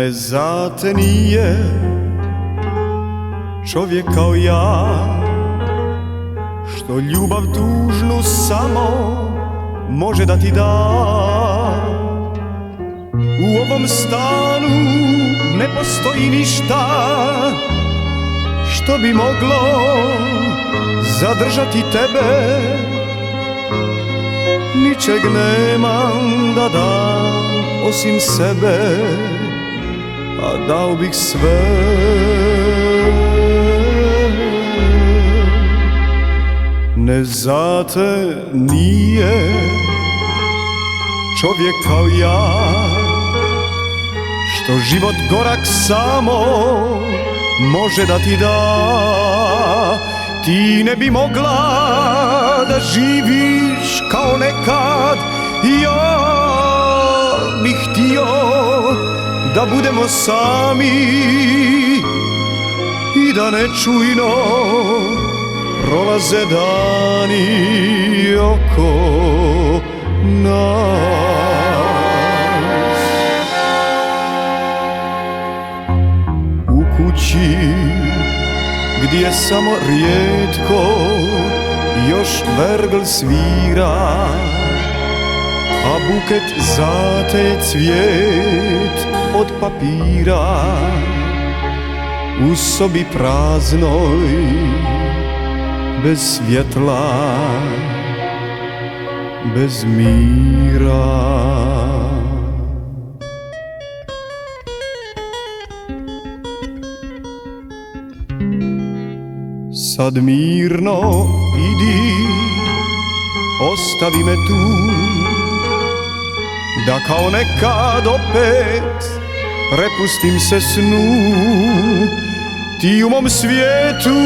Ne zate nije čovjek kao ja, što ljubav tužnu samo može da ti da. U ovom stanu ne postoji ništa što bi moglo zadržati tebe. Ničeg nemam da dam osim sebe, a dao bih sve. Ne zate nije čovjek kao ja, što život gorak samo može da ti da. Ti ne bi mogla da živiš kao nekad, ja bih htio da budemo sami i da nečujno prolaze dani oko nas. U kući gdje samo rijetko još vergl svira, a buket zate cvijet od papira. U sobi praznoj, bez svjetla, bez mira. Sad mirno idi, ostavi me tu, da kao nekad opet prepustim se snu. Ti u mom svijetu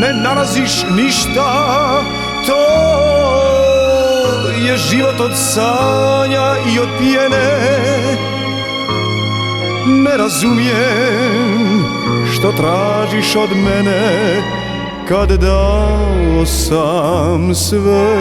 ne nalaziš ništa, to je život od sanja i od pjene. Ne razumijem što tražiš od mene, kad dao sam sve.